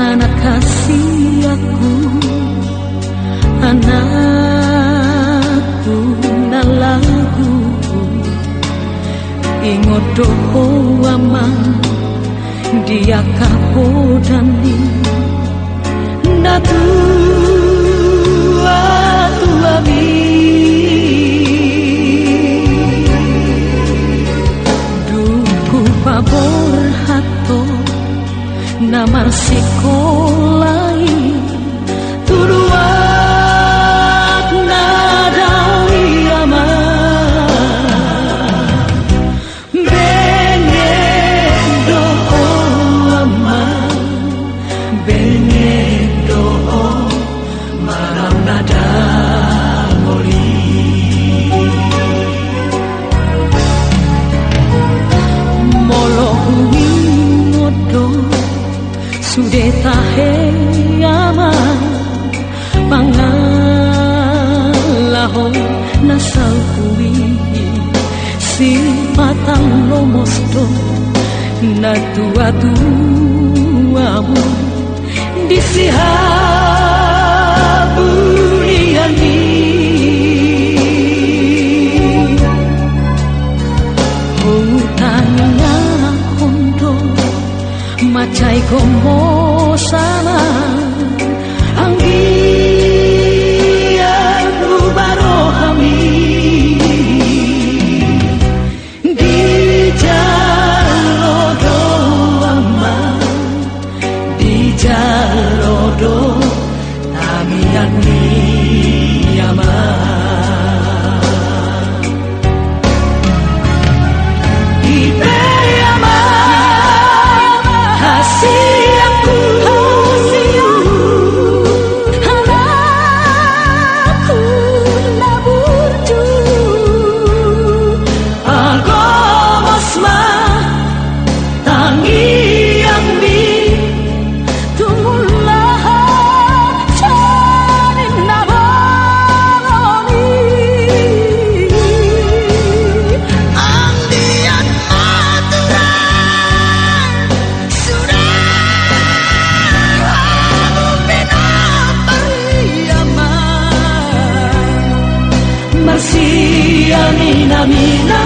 anak kasih aku, anakku nalagu ingot doho aman dia kapodani na tua mi duku pabor hato namar sekolai turuat nadawi ama benendo ama benendo maram nada ngoli molohui ngodo sudah tahe ama pangalaho nasal kui si patang lomosto na tua-tuamu di sihaburiani hutannya kondo macai kombo sama anggian barohami di jalodo ama di jalodo tamian ama di ama hasiaku anakku naburju agosma tangi ambi tumulah janin nabaroni andian maturan sudah masih amina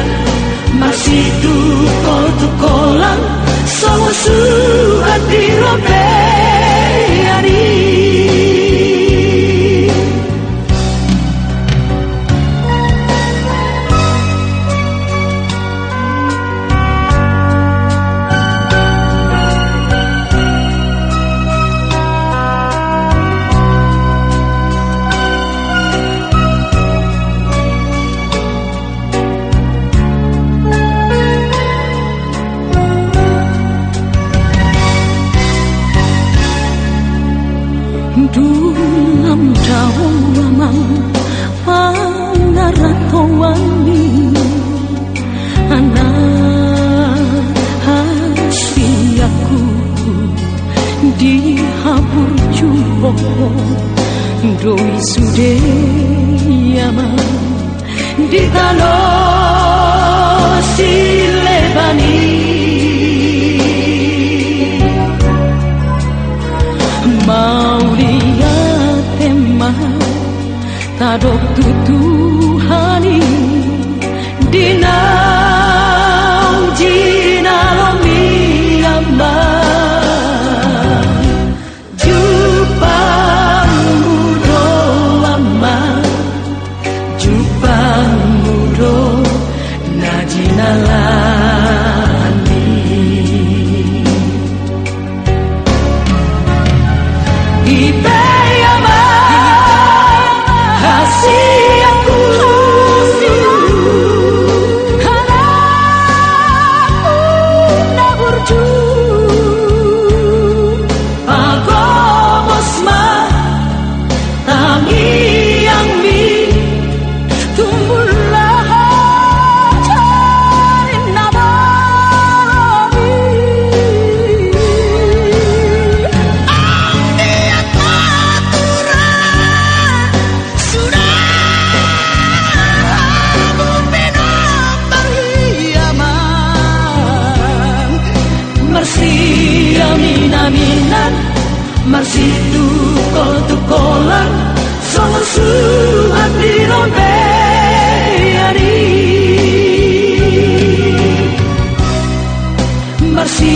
masih tukol-tukolan sama suhat di robeani Dulam daun amang pangaratowani anak hasiaku dihabur jumbo doi sude amang di tanah silebani mau lihat tema tadok tutuhani dinau jinalomi amba jupang mudo ama jupang mudo najinalani Ipeyama hasiaku anakku naburju agosma tangi ambi tumbulah jarin nabaroni andiat marsitu tukolan songo su ati rombe ari marsi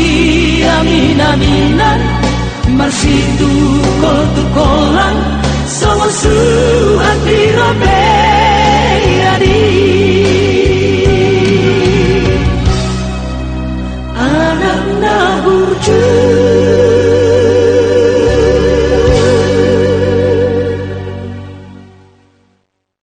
aminaminan marsitu tukolan songo su ati rombe